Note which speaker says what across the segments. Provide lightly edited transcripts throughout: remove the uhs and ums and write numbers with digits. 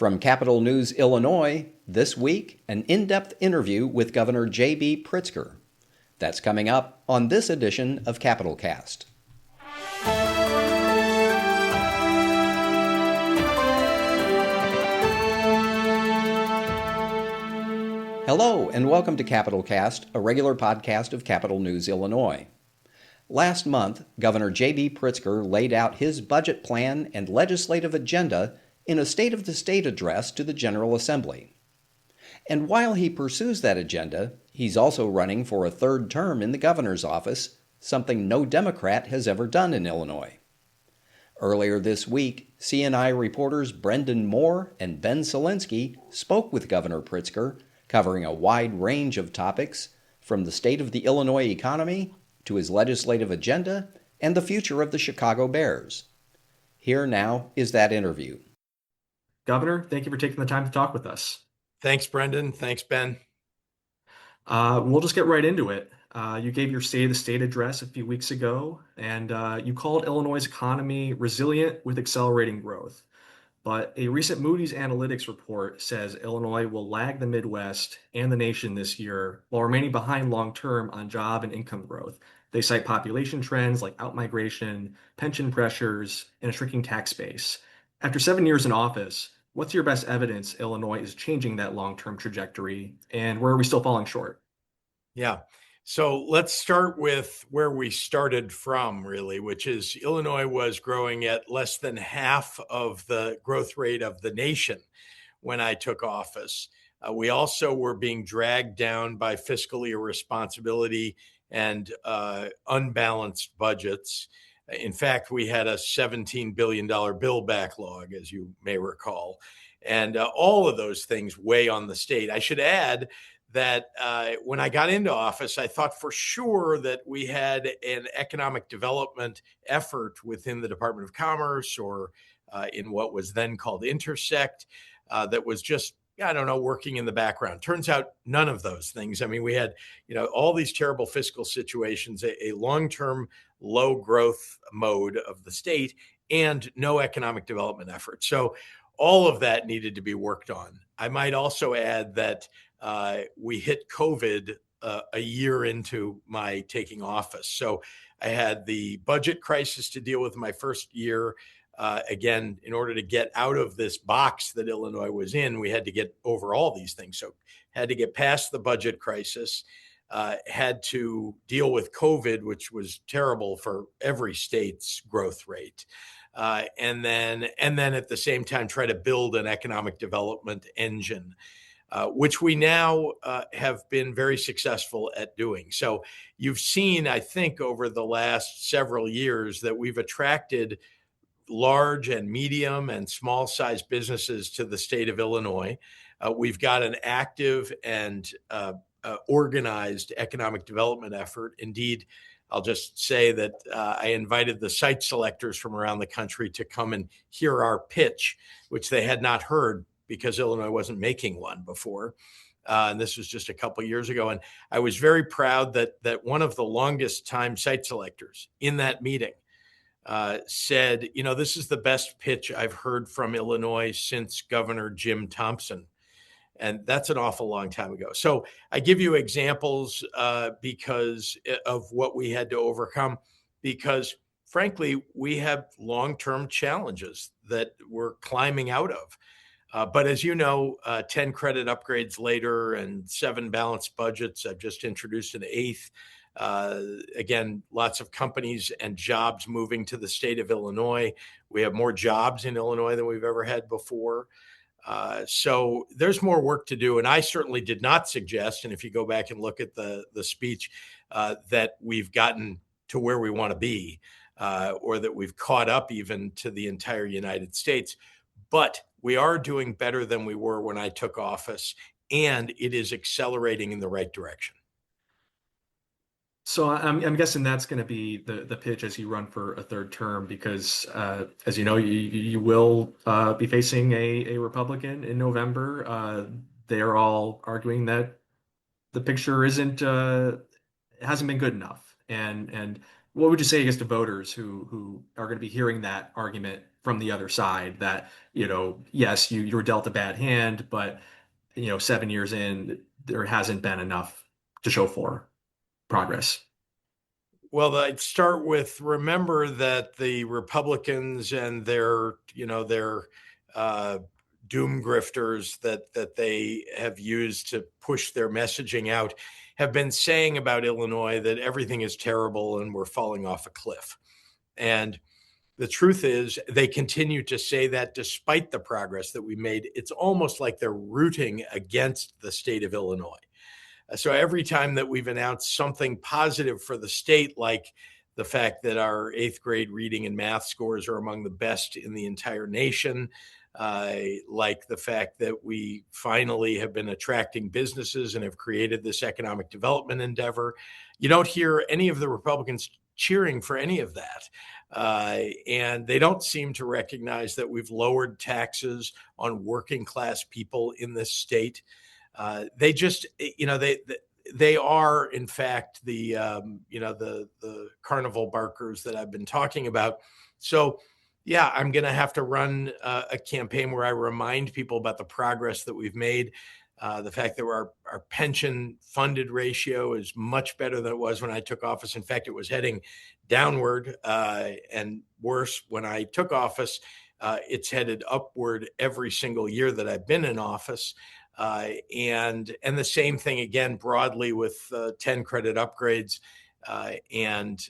Speaker 1: From Capital News, Illinois, this week, an in-depth interview with Governor J.B. Pritzker. That's coming up on this edition of Capital Cast. Hello, and welcome to Capital Cast, a regular podcast of Capital News, Illinois. Last month, Governor J.B. Pritzker laid out his budget plan and legislative agenda in a State of the State address to the General Assembly. And while he pursues that agenda, he's also running for a third term in the governor's office, something no Democrat has ever done in Illinois. Earlier this week, CNI reporters Brenden and Ben Szalinski spoke with Governor Pritzker, covering a wide range of topics, from the state of the Illinois economy to his legislative agenda and the future of the Chicago Bears. Here now is that interview.
Speaker 2: Governor, thank you for taking the time to talk with us.
Speaker 3: Thanks, Brenden. Thanks, Ben.
Speaker 2: We'll just get right into it. You gave your State of the State address a few weeks ago, and you called Illinois' economy resilient with accelerating growth. But a recent Moody's Analytics report says Illinois will lag the Midwest and the nation this year while remaining behind long-term on job and income growth. They cite population trends like outmigration, pension pressures, and a shrinking tax base. After 7 years in office, what's your best evidence Illinois is changing that long-term trajectory, and where are we still falling short?
Speaker 3: Yeah. So let's start with where we started from, really, which is Illinois was growing at less than half of the growth rate of the nation when I took office. We also were being dragged down by fiscal irresponsibility and unbalanced budgets. In fact, we had a $17 billion bill backlog, as you may recall. And all of those things weigh on the state. I should add that when I got into office, I thought for sure that we had an economic development effort within the Department of Commerce or in what was then called Intersect that was just, working in the background. Turns out none of those things. I mean, we had, all these terrible fiscal situations, a long-term low growth mode of the state and no economic development effort. So all of that needed to be worked on. I might also add that we hit COVID a year into my taking office. So I had the budget crisis to deal with my first year. Again, in order to get out of this box that Illinois was in, we had to get over all these things. So had to get past the budget crisis, had to deal with COVID, which was terrible for every state's growth rate. And then at the same time, try to build an economic development engine. Which we now have been very successful at doing. So you've seen, I think, over the last several years that we've attracted large and medium and small size businesses to the state of Illinois. We've got an active and organized economic development effort. Indeed, I'll just say that I invited the site selectors from around the country to come and hear our pitch, which they had not heard because Illinois wasn't making one before. And this was just a couple of years ago. And I was very proud that one of the longest time site selectors in that meeting said, this is the best pitch I've heard from Illinois since Governor Jim Thompson. And that's an awful long time ago. So I give you examples because of what we had to overcome, because frankly, we have long-term challenges that we're climbing out of. But as you know, 10 credit upgrades later and 7 balanced budgets, I've just introduced an 8th. Again, lots of companies and jobs moving to the state of Illinois. We have more jobs in Illinois than we've ever had before. So there's more work to do. And I certainly did not suggest, and if you go back and look at the speech, that we've gotten to where we want to be, or that we've caught up even to the entire United States. But we are doing better than we were when I took office, and it is accelerating in the right direction.
Speaker 2: So I'm guessing that's going to be the pitch as you run for a third term, because as you know, you will be facing a Republican in November. They are all arguing that the picture hasn't been good enough, and What would you say, I guess, to voters who are going to be hearing that argument from the other side that, yes, you were dealt a bad hand, but 7 years in, there hasn't been enough to show for progress?
Speaker 3: Well, I'd start with remember that the Republicans and their uh, doom grifters that they have used to push their messaging out have been saying about Illinois that everything is terrible and we're falling off a cliff. And the truth is, they continue to say that despite the progress that we made. It's almost like they're rooting against the state of Illinois. So every time that we've announced something positive for the state, like the fact that our eighth grade reading and math scores are among the best in the entire nation, like the fact that we finally have been attracting businesses and have created this economic development endeavor, you don't hear any of the Republicans cheering for any of that. And they don't seem to recognize that we've lowered taxes on working class people in this state. They just, they are, in fact, the carnival barkers that I've been talking about. So, yeah, I'm going to have to run a campaign where I remind people about the progress that we've made. The fact that our pension funded ratio is much better than it was when I took office. In fact, it was heading downward and worse when I took office. It's headed upward every single year that I've been in office. And the same thing again broadly with 10 credit upgrades and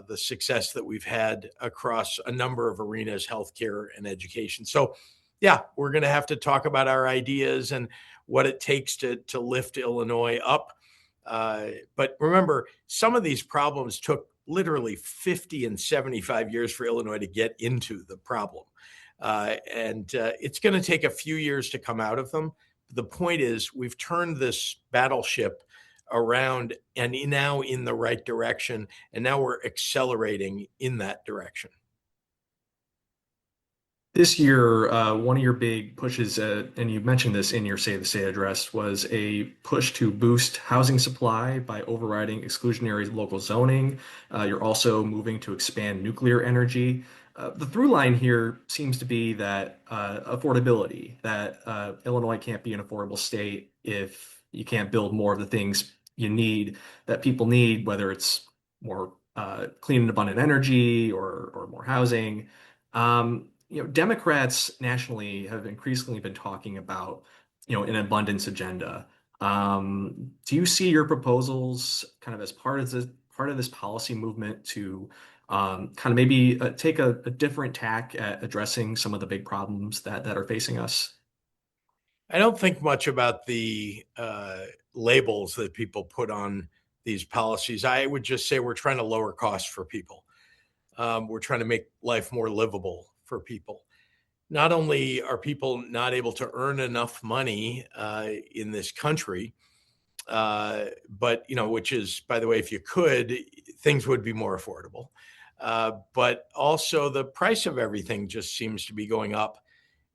Speaker 3: the success that we've had across a number of arenas, healthcare and education. So, yeah, we're going to have to talk about our ideas and what it takes to lift Illinois up. But remember, some of these problems took literally 50 and 75 years for Illinois to get into the problem. And it's going to take a few years to come out of them. The point is, we've turned this battleship around and now in the right direction. And now we're accelerating in that direction.
Speaker 2: This year, one of your big pushes, and you mentioned this in your State of the State address, was a push to boost housing supply by overriding exclusionary local zoning. You're also moving to expand nuclear energy. The through line here seems to be that affordability, that Illinois can't be an affordable state if you can't build more of the things you need, that people need, whether it's more clean and abundant energy or more housing. Democrats nationally have increasingly been talking about, an abundance agenda. Do you see your proposals kind of as part of this policy movement to kind of maybe take a different tack at addressing some of the big problems that are facing us?
Speaker 3: I don't think much about the labels that people put on these policies. I would just say we're trying to lower costs for people. We're trying to make life more livable for people. Not only are people not able to earn enough money in this country, but which is, by the way, if you could, things would be more affordable. But also the price of everything just seems to be going up.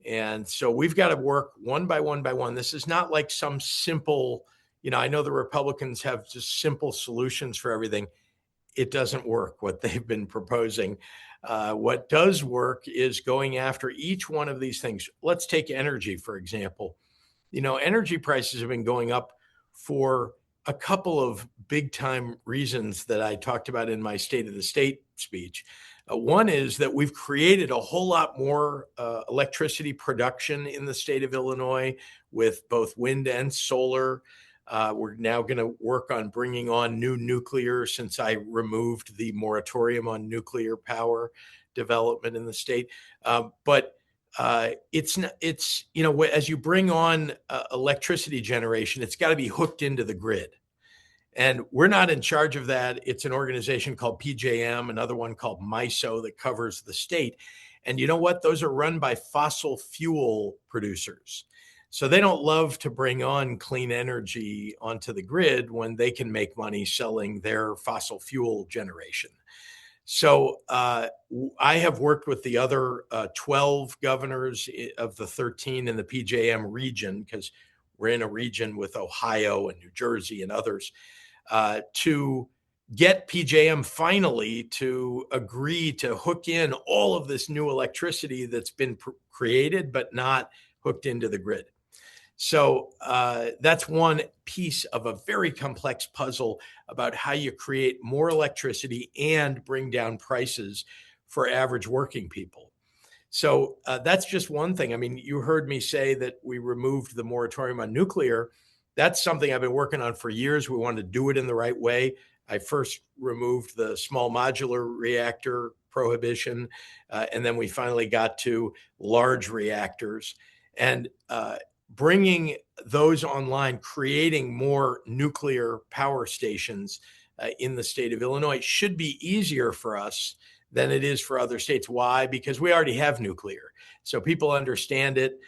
Speaker 3: And so we've got to work one by one by one. This is not like some simple, I know the Republicans have just simple solutions for everything. It doesn't work what they've been proposing. What does work is going after each one of these things. Let's take energy, for example. Energy prices have been going up for a couple of big time reasons that I talked about in my State of the State speech. One is that we've created a whole lot more electricity production in the state of Illinois with both wind and solar. We're now going to work on bringing on new nuclear since I removed the moratorium on nuclear power development in the state. But as you bring on electricity generation, it's got to be hooked into the grid. And we're not in charge of that. It's an organization called PJM, another one called MISO that covers the state. And you know what? Those are run by fossil fuel producers. So they don't love to bring on clean energy onto the grid when they can make money selling their fossil fuel generation. So I have worked with the other 12 governors of the 13 in the PJM region, because we're in a region with Ohio and New Jersey and others, to get PJM finally to agree to hook in all of this new electricity that's been created, but not hooked into the grid. So that's one piece of a very complex puzzle about how you create more electricity and bring down prices for average working people. So that's just one thing. I mean, you heard me say that we removed the moratorium on nuclear. That's something I've been working on for years. We wanted to do it in the right way. I first removed the small modular reactor prohibition, and then we finally got to large reactors. And bringing those online, creating more nuclear power stations in the state of Illinois should be easier for us than it is for other states. Why? Because we already have nuclear. So people understand it.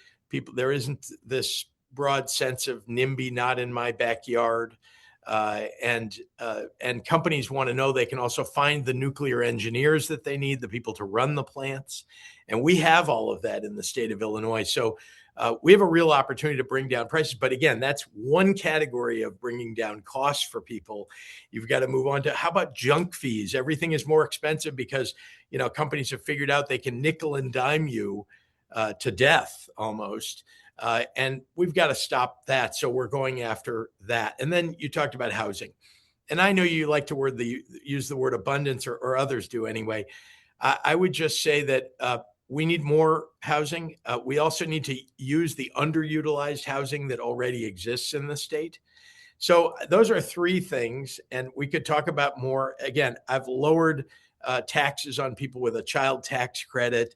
Speaker 3: There isn't this broad sense of NIMBY, not in my backyard. And companies want to know they can also find the nuclear engineers that they need, the people to run the plants. And we have all of that in the state of Illinois. So we have a real opportunity to bring down prices. But again, that's one category of bringing down costs for people. You've got to move on to, how about junk fees? Everything is more expensive because, companies have figured out they can nickel and dime you to death almost. And we've got to stop that. So we're going after that. And then you talked about housing. And I know you like to use the word abundance, or others do anyway. I would just say that we need more housing. We also need to use the underutilized housing that already exists in the state. So those are three things, and we could talk about more. Again, I've lowered taxes on people with a child tax credit,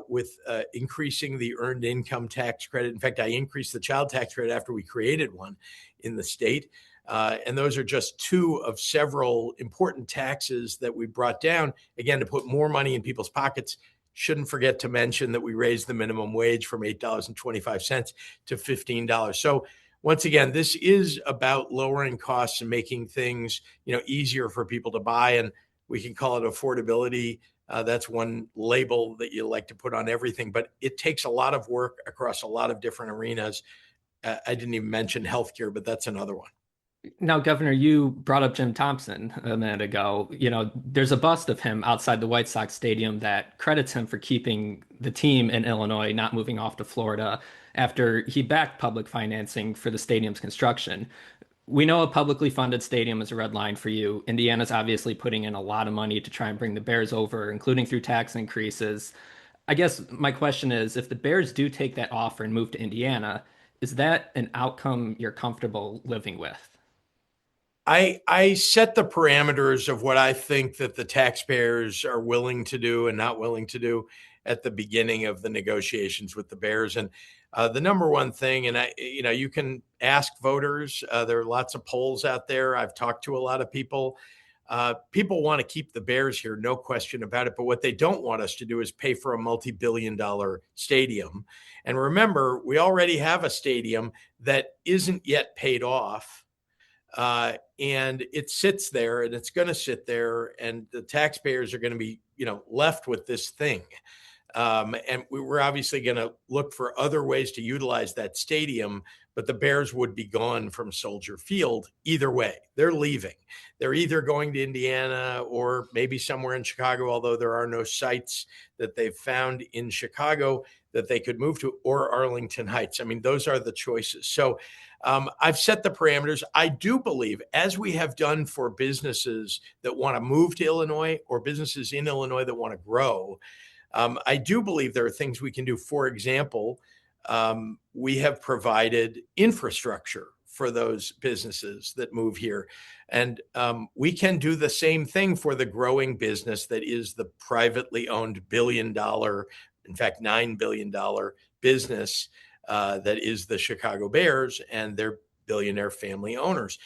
Speaker 3: with increasing the earned income tax credit. In fact, I increased the child tax credit after we created one in the state. And those are just two of several important taxes that we brought down, again, to put more money in people's pockets. Shouldn't forget to mention that we raised the minimum wage from $8.25 to $15. So once again, this is about lowering costs and making things, easier for people to buy. And we can call it affordability. That's one label that you like to put on everything, but it takes a lot of work across a lot of different arenas. I didn't even mention healthcare, but that's another one.
Speaker 4: Now, Governor, you brought up Jim Thompson a minute ago. There's a bust of him outside the White Sox stadium that credits him for keeping the team in Illinois, not moving off to Florida after he backed public financing for the stadium's construction. We know a publicly funded stadium is a red line for you. Indiana's obviously putting in a lot of money to try and bring the Bears over, including through tax increases. I guess my question is, if the Bears do take that offer and move to Indiana, is that an outcome you're comfortable living with?
Speaker 3: I set the parameters of what I think that the taxpayers are willing to do and not willing to do at the beginning of the negotiations with the Bears. And the number one thing, and you can ask voters, there are lots of polls out there. I've talked to a lot of people. People want to keep the Bears here, no question about it. But what they don't want us to do is pay for a multi-billion-dollar stadium. And remember, we already have a stadium that isn't yet paid off. And it sits there, and it's going to sit there, and the taxpayers are going to be, left with this thing. And we're obviously going to look for other ways to utilize that stadium, but the Bears would be gone from Soldier Field either way. They're leaving. They're either going to Indiana or maybe somewhere in Chicago, although there are no sites that they've found in Chicago that they could move to, or Arlington Heights. I mean, those are the choices. So I've set the parameters. I do believe, as we have done for businesses that want to move to Illinois or businesses in Illinois that want to grow, I do believe there are things we can do. For example, we have provided infrastructure for those businesses that move here. And we can do the same thing for the growing business that is the privately owned billion-dollar, in fact, $9 billion business that is the Chicago Bears and their billionaire family owners.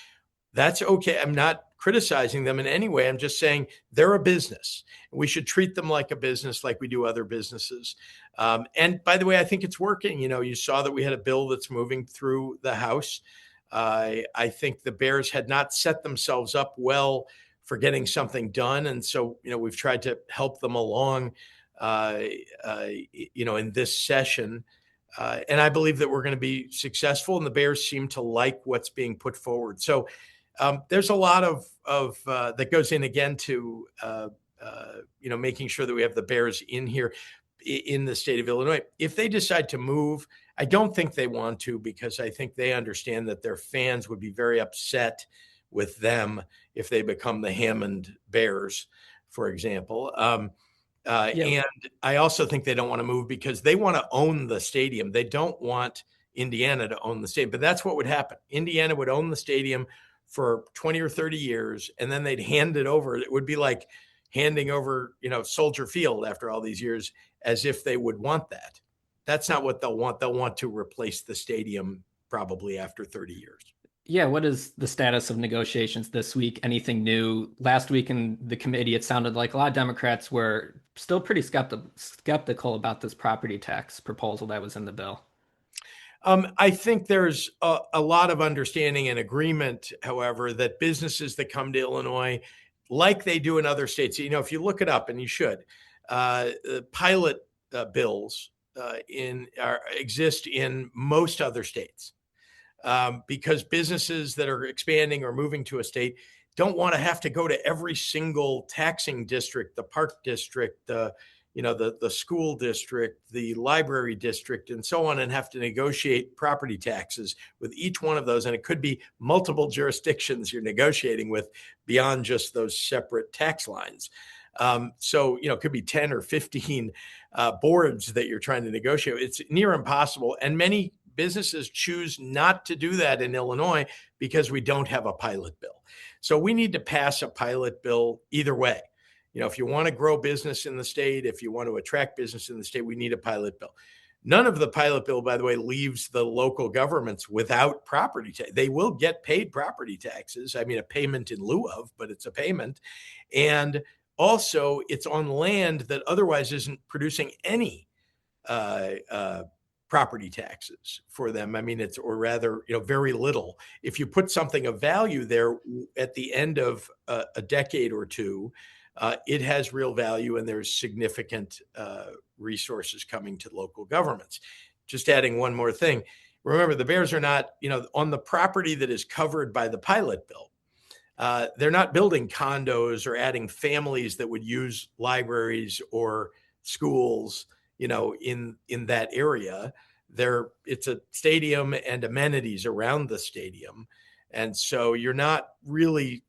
Speaker 3: That's okay. I'm not criticizing them in any way. I'm just saying they're a business. We should treat them like a business, like we do other businesses. And by the way, I think it's working. You saw that we had a bill that's moving through the House. I think the Bears had not set themselves up well for getting something done. And so, we've tried to help them along, in this session. And I believe that we're going to be successful, and the Bears seem to like what's being put forward. So There's a lot of that goes in again to making sure that we have the Bears in here in the state of Illinois. If they decide to move, I don't think they want to, because I think they understand that their fans would be very upset with them if they become the Hammond Bears, for example.
Speaker 4: Yeah.
Speaker 3: And I also think they don't want to move because they want to own the stadium. They don't want Indiana to own the stadium, but that's what would happen. Indiana would own the stadium for 20 or 30 years, and then they'd hand it over. It would be like handing over, Soldier Field after all these years, as if they would want that. That's not what they'll want. They'll want to replace the stadium probably after 30 years.
Speaker 4: Yeah, what is the status of negotiations this week? Anything new? Last week in the committee, it sounded like a lot of Democrats were still pretty skeptical about this property tax proposal that was in the bill.
Speaker 3: I think there's a lot of understanding and agreement, however, that businesses that come to Illinois, like they do in other states, if you look it up, and you should, pilot bills exist in most other states, because businesses that are expanding or moving to a state don't want to have to go to every single taxing district, the park district, the school district, the library district, and so on, and have to negotiate property taxes with each one of those. And it could be multiple jurisdictions you're negotiating with beyond just those separate tax lines. So, it could be 10 or 15 boards that you're trying to negotiate. It's near impossible. And many businesses choose not to do that in Illinois because we don't have a pilot bill. So we need to pass a pilot bill either way. If you want to grow business in the state, if you want to attract business in the state, we need a pilot bill. None of the pilot bill, by the way, leaves the local governments without property tax. They will get paid property taxes. I mean, a payment in lieu of, but it's a payment. And also, it's on land that otherwise isn't producing any property taxes for them. I mean, or rather, very little. If you put something of value there at the end of a decade or two, it has real value, and there's significant resources coming to local governments. Just adding one more thing. Remember, the Bears are not, on the property that is covered by the pilot bill. They're not building condos or adding families that would use libraries or schools, in that area. It's a stadium and amenities around the stadium. And so you're not really,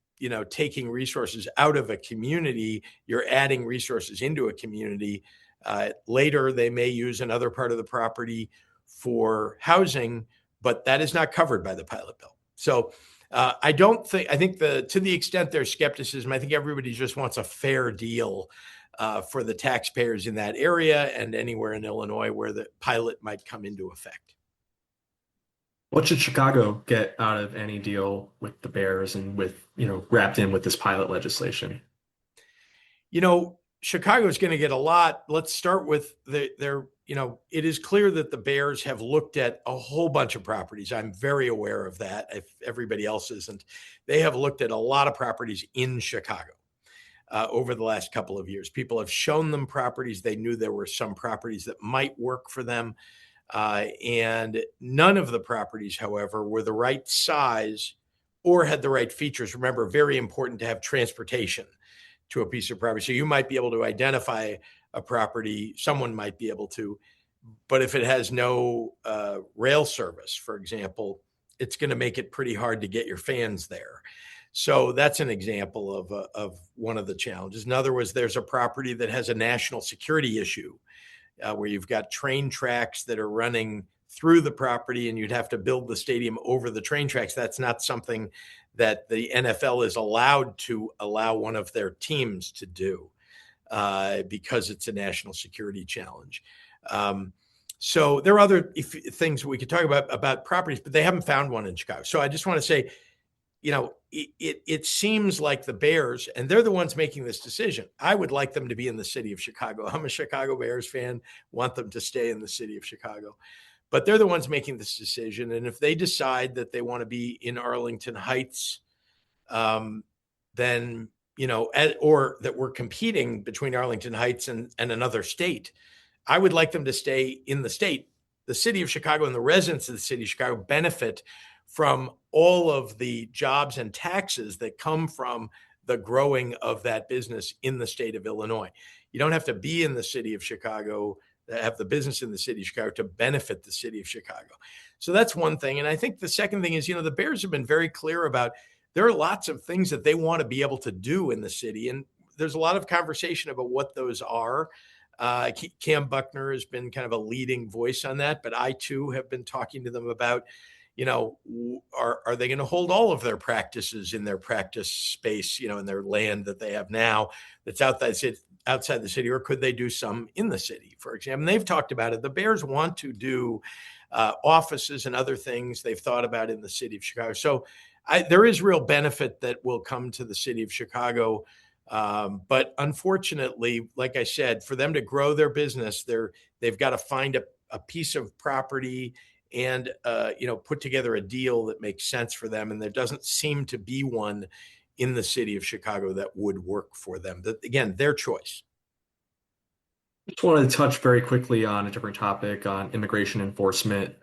Speaker 3: taking resources out of a community, you're adding resources into a community. Later, they may use another part of the property for housing, but that is not covered by the pilot bill. So I think to the extent there's skepticism, I think everybody just wants a fair deal for the taxpayers in that area and anywhere in Illinois where the pilot might come into effect.
Speaker 2: What should Chicago get out of any deal with the Bears and with, wrapped in with this pilot legislation?
Speaker 3: Chicago is going to get a lot. Let's start with it is clear that the Bears have looked at a whole bunch of properties. I'm very aware of that, if everybody else isn't. They have looked at a lot of properties in Chicago over the last couple of years. People have shown them properties. They knew there were some properties that might work for them. And none of the properties, however, were the right size or had the right features. Remember, very important to have transportation to a piece of property. So you might be able to identify a property, someone might be able to, but if it has no rail service, for example, it's going to make it pretty hard to get your fans there. So that's an example of one of the challenges. Another was there's a property that has a national security issue where you've got train tracks that are running through the property and you'd have to build the stadium over the train tracks. That's not something that the NFL is allowed to allow one of their teams to do because it's a national security challenge. So there are other things we could talk about properties, but they haven't found one in Chicago. So I just want to say, it seems like the Bears, and they're the ones making this decision. I would like them to be in the city of Chicago. I'm a Chicago Bears fan, want them to stay in the city of Chicago. But they're the ones making this decision. And if they decide that they want to be in Arlington Heights, then, or that we're competing between Arlington Heights and another state, I would like them to stay in the state. The city of Chicago and the residents of the city of Chicago benefit from all of the jobs and taxes that come from the growing of that business in the state of Illinois. You don't have to be in the city of Chicago, have the business in the city of Chicago to benefit the city of Chicago. So that's one thing. And I think the second thing is, the Bears have been very clear about there are lots of things that they want to be able to do in the city. And there's a lot of conversation about what those are. Cam Buckner has been kind of a leading voice on that, but I too have been talking to them about, are they going to hold all of their practices in their practice space, in their land that they have now that's outside the city, or could they do some in the city, for example? And they've talked about it. The Bears want to do offices and other things they've thought about in the city of Chicago. So there is real benefit that will come to the city of Chicago. But unfortunately, like I said, for them to grow their business, they've got to find a piece of property and put together a deal that makes sense for them. And there doesn't seem to be one in the city of Chicago that would work for them. That, again, their choice.
Speaker 2: Just wanted to touch very quickly on a different topic on immigration enforcement.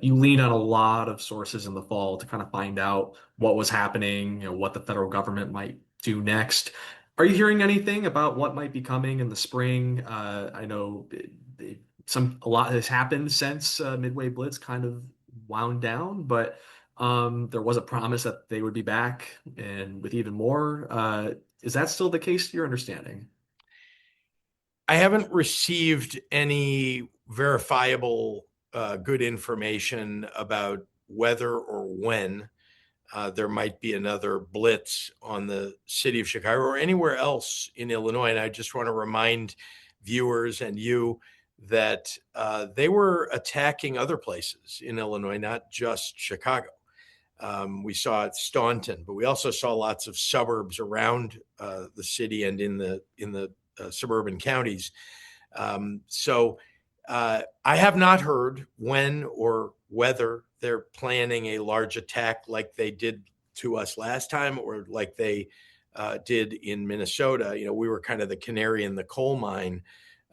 Speaker 2: You leaned on a lot of sources in the fall to kind of find out what was happening, what the federal government might do next. Are you hearing anything about what might be coming in the spring? I know a lot has happened since Midway Blitz kind of wound down, but there was a promise that they would be back and with even more. Is that still the case to your understanding?
Speaker 3: I haven't received any verifiable good information about whether or when there might be another blitz on the city of Chicago or anywhere else in Illinois. And I just want to remind viewers and you that they were attacking other places in Illinois, not just Chicago. We saw it Staunton, but we also saw lots of suburbs around the city and in the suburban counties. So I have not heard when or whether they're planning a large attack like they did to us last time or like they did in Minnesota. We were kind of the canary in the coal mine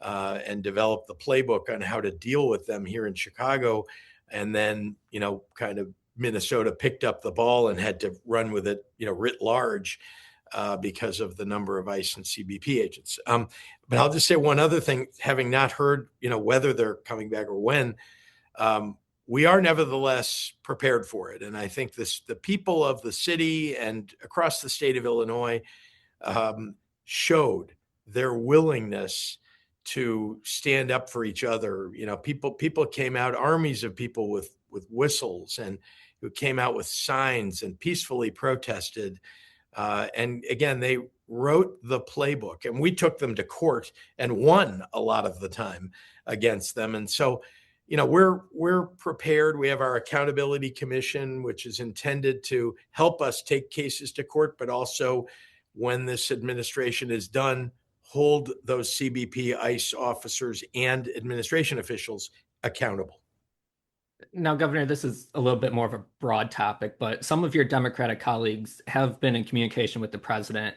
Speaker 3: and developed the playbook on how to deal with them here in Chicago. And then, kind of Minnesota picked up the ball and had to run with it, writ large. Because of the number of ICE and CBP agents. But I'll just say one other thing, having not heard, whether they're coming back or when, we are nevertheless prepared for it. And I think the people of the city and across the state of Illinois showed their willingness to stand up for each other. People came out, armies of people with whistles and who came out with signs and peacefully protested. And again, they wrote the playbook and we took them to court and won a lot of the time against them. And so, we're prepared. We have our accountability commission, which is intended to help us take cases to court, but also when this administration is done, hold those CBP, ICE officers and administration officials accountable.
Speaker 4: Now, Governor, this is a little bit more of a broad topic, but some of your Democratic colleagues have been in communication with the president.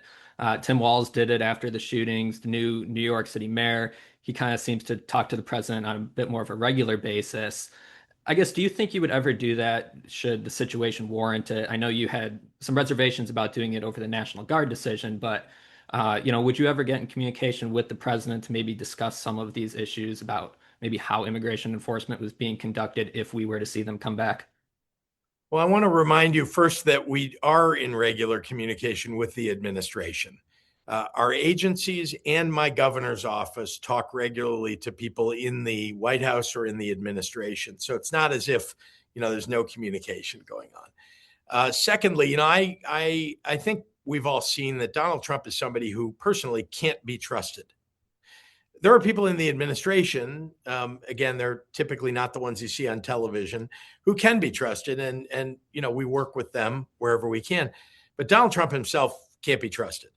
Speaker 4: Tim Walz did it after the shootings. The new New York City mayor, he kind of seems to talk to the president on a bit more of a regular basis. I guess, do you think you would ever do that should the situation warrant it? I know you had some reservations about doing it over the National Guard decision, but would you ever get in communication with the president to maybe discuss some of these issues about maybe how immigration enforcement was being conducted if we were to see them come back?
Speaker 3: Well, I want to remind you first that we are in regular communication with the administration. Our agencies and my governor's office talk regularly to people in the White House or in the administration. So it's not as if, there's no communication going on. Secondly, I think we've all seen that Donald Trump is somebody who personally can't be trusted. There are people in the administration, again, they're typically not the ones you see on television, who can be trusted. And we work with them wherever we can. But Donald Trump himself can't be trusted.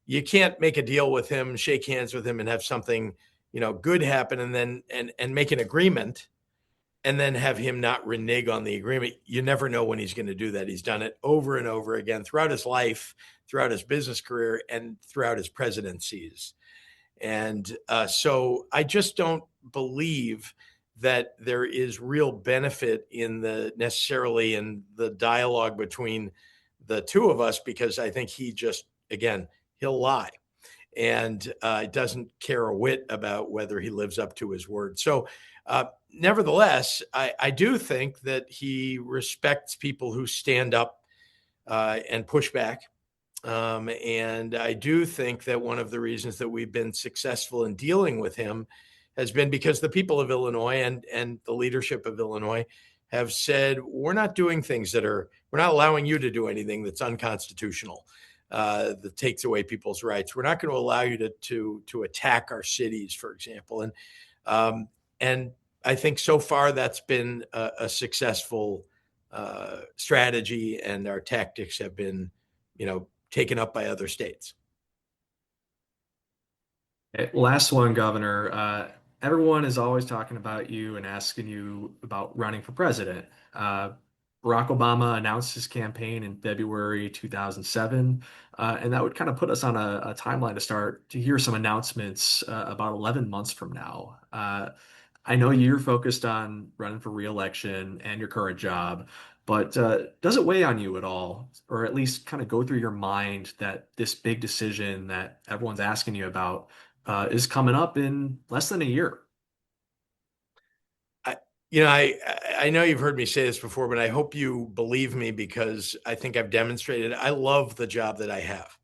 Speaker 3: You can't make a deal with him, shake hands with him and have something, good happen and then and make an agreement and then have him not renege on the agreement. You never know when he's going to do that. He's done it over and over again throughout his life, throughout his business career, and throughout his presidencies. And so I just don't believe that there is real benefit in necessarily in the dialogue between the two of us, because I think he just, again, he'll lie and doesn't care a whit about whether he lives up to his word. So, nevertheless, I do think that he respects people who stand up and push back. And I do think that one of the reasons that we've been successful in dealing with him has been because the people of Illinois and the leadership of Illinois have said, we're not doing things we're not allowing you to do anything that's unconstitutional, that takes away people's rights. We're not going to allow you to attack our cities, for example. And I think so far that's been a successful strategy, and our tactics have been, taken up by other states.
Speaker 2: Last one, Governor. Everyone is always talking about you and asking you about running for president. Barack Obama announced his campaign in February 2007, and that would kind of put us on a timeline to start to hear some announcements about 11 months from now. I know you're focused on running for re-election and your current job, but does it weigh on you at all, or at least kind of go through your mind that this big decision that everyone's asking you about is coming up in less than a year?
Speaker 3: I know you've heard me say this before, but I hope you believe me, because I think I've demonstrated I love the job that I have.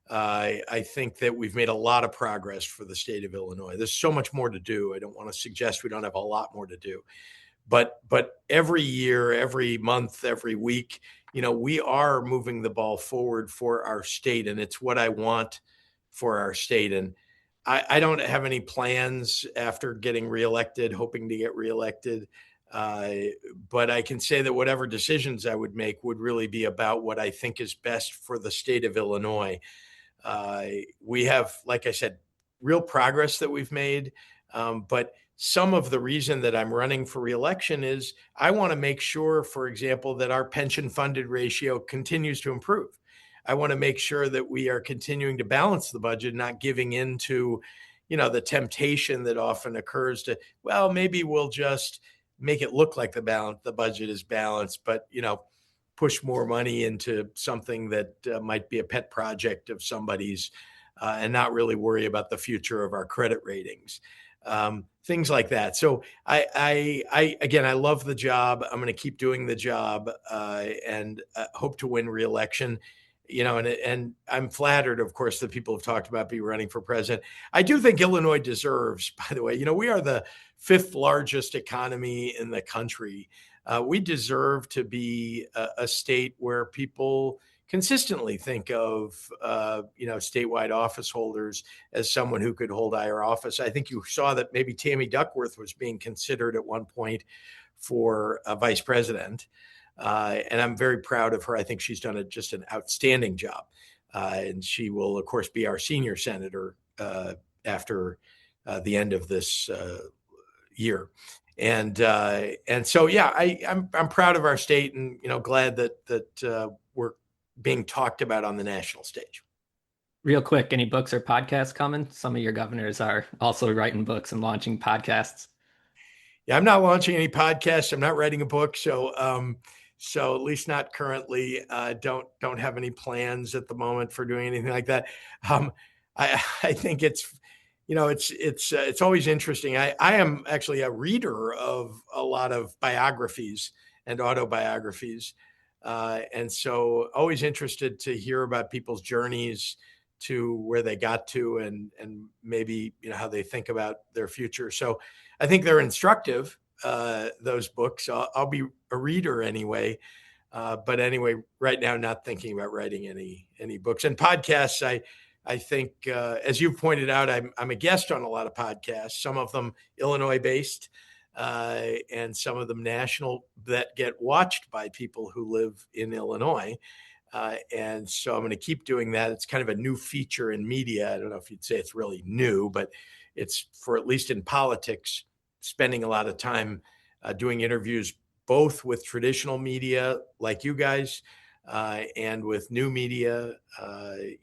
Speaker 3: I think that we've made a lot of progress for the state of Illinois. There's so much more to do. I don't want to suggest we don't have a lot more to do, but every year, every month, every week, we are moving the ball forward for our state, and it's what I want for our state. And I don't have any plans after getting reelected, hoping to get reelected. But I can say that whatever decisions I would make would really be about what I think is best for the state of Illinois. We have, like I said, real progress that we've made. But some of the reason that I'm running for reelection is I want to make sure, for example, that our pension funded ratio continues to improve. I want to make sure that we are continuing to balance the budget, not giving in to, the temptation that often occurs to, well, maybe we'll just make it look like the budget is balanced, but, push more money into something that might be a pet project of somebody's, and not really worry about the future of our credit ratings, things like that. So again, I love the job. I'm going to keep doing the job, and hope to win re-election. And I'm flattered, of course, that people have talked about me running for president. I do think Illinois deserves, by the way, we are the fifth largest economy in the country. We deserve to be a state where people consistently think of, statewide office holders as someone who could hold higher office. I think you saw that maybe Tammy Duckworth was being considered at one point for vice president. And I'm very proud of her. I think she's done just an outstanding job. And she will, of course, be our senior senator after the end of this year. And so, yeah, I'm proud of our state, and glad that we're being talked about on the national stage.
Speaker 4: Real quick, any books or podcasts coming? Some of your governors are also writing books and launching podcasts.
Speaker 3: Yeah, I'm not launching any podcasts. I'm not writing a book, so at least not currently. Don't have any plans at the moment for doing anything like that. I think it's always interesting. I am actually a reader of a lot of biographies and autobiographies, and so always interested to hear about people's journeys to where they got to, and maybe how they think about their future. So I think they're instructive, those books. I'll be a reader anyway. But anyway, right now, not thinking about writing any books. And podcasts, I think, as you pointed out, I'm a guest on a lot of podcasts, some of them Illinois-based, and some of them national, that get watched by people who live in Illinois. And so I'm going to keep doing that. It's kind of a new feature in media. I don't know if you'd say it's really new, but it's, for at least in politics, spending a lot of time doing interviews, both with traditional media like you guys, and with new media,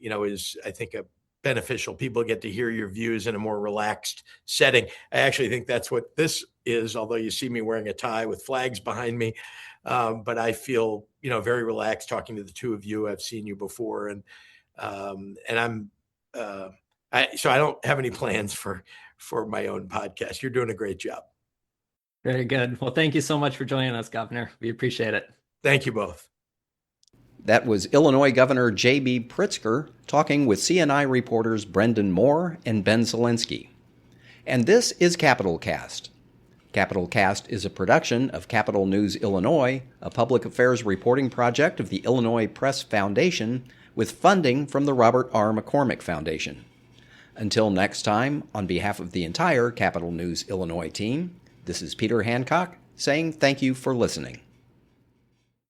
Speaker 3: is, I think, a beneficial. People get to hear your views in a more relaxed setting. I actually think that's what this is, although you see me wearing a tie with flags behind me. But I feel, very relaxed talking to the two of you. I've seen you before, and I'm, so I don't have any plans for my own podcast. You're doing a great job.
Speaker 4: Very good. Well, thank you so much for joining us, Governor. We appreciate it.
Speaker 3: Thank you both.
Speaker 1: That was Illinois Governor J.B. Pritzker talking with CNI reporters Brenden Moore and Ben Szalinski. And this is Capital Cast. Capital Cast is a production of Capital News Illinois, a public affairs reporting project of the Illinois Press Foundation, with funding from the Robert R. McCormick Foundation. Until next time, on behalf of the entire Capital News Illinois team, this is Peter Hancock saying thank you for listening.